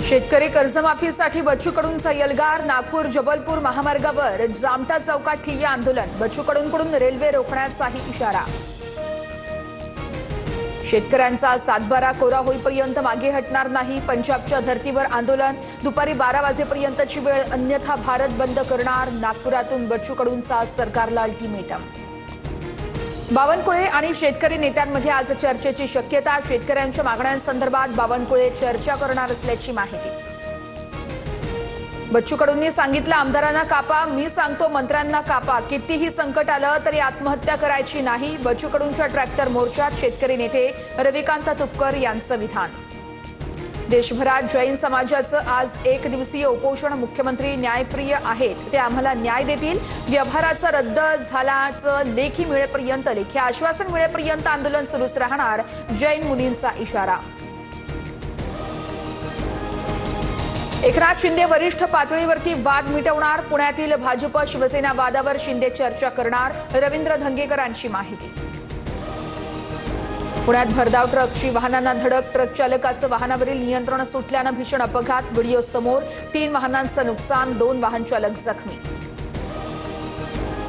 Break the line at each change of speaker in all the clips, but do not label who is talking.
शेतकरी कर्जमाफीसाठी बच्चू कडूंचा एल्गार। नागपूर जबलपूर महामार्गावर जामठा चौकात ठिय्या आंदोलन। बच्चू कडूंकडून रेल्वे रोखण्याचाही इशारा। शेतकऱ्यांचा सातबारा कोरा होईपर्यंत मागे हटणार नाही। पंजाबच्या धर्तीवर आंदोलन। दुपारी 12 वाजेपर्यंतची वेळ, अन्यथा भारत बंद करणार। नागपुरातून बच्चू कडूंचा सरकारला अल्टिमेटम। बावनकुळे आणि शेतकरी नेत्यांमध्ये आज चर्चेची शक्यता। शेतकऱ्यांच्या मागण्यांसंदर्भात बावनकुळे चर्चा करणार असल्याची माहिती। बच्चू कडूंनी सांगितलं, आमदारांना कापा, मी सांगतो मंत्र्यांना कापा। कितीही संकट आलं तरी आत्महत्या करायची नाही। बच्चू कडूंच्या ट्रॅक्टर मोर्चात शेतकरी नेते रविकांत तुपकर यांचं विधान। देशभरात जैन समाजाचं आज एक दिवसीय उपोषण। मुख्यमंत्री न्यायप्रिय आहेत, ते आम्हाला न्याय देतील। व्यवहाराचा रद्द झाल्याचं लेखी मिळेपर्यंत, लेखी आश्वासन मिळेपर्यंत आंदोलन सुरूच राहणार। जैन मुलींचा इशारा। एकनाथ शिंदे वरिष्ठ पातळीवरती वाद मिटवणार। पुण्यातील भाजप शिवसेना वादावर शिंदे चर्चा करणार। रवींद्र धंगेकरांची माहिती। पुण्यात भरधाव ट्रकची वाहनांना धडक। ट्रक चालकाचं वाहनावरील नियंत्रण सुटल्यानं भीषण अपघात। व्हिडिओ समोर। 3 वाहनांचं नुकसान, 2 वाहन चालक जखमी।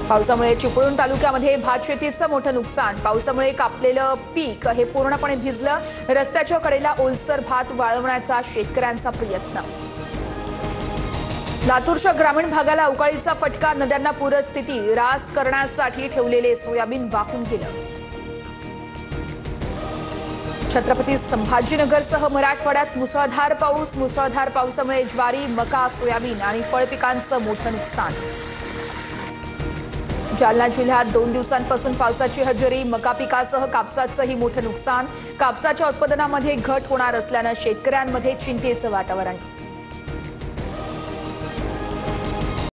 पावसामुळे चिपळूण तालुक्यामध्ये भात शेतीचं मोठं नुकसान। पावसामुळे कापलेलं पीक हे पूर्णपणे भिजलं। रस्त्याच्या कडेला ओलसर भात वाळवण्याचा शेतकऱ्यांचा प्रयत्न। लातूरच्या ग्रामीण भागाला अवकाळीचा फटका। नद्यांना पूरस्थिती। रास करण्यासाठी ठेवलेले सोयाबीन वाहून गेलं। छत्रपती संभाजीनगरसह मराठवाड्यात मुसळधार पाऊस। मुसळधार पावसामुळे ज्वारी, मका, सोयाबीन आणि फळपिकांचं मोठं नुकसान। जालना जिल्ह्यात 2 दिवसांपासून पावसाची हजेरी। मका पिकासह कापसाचंही मोठं नुकसान। कापसाच्या उत्पादनामध्ये घट होणार असल्यानं शेतकऱ्यांमध्ये चिंतेचं वातावरण।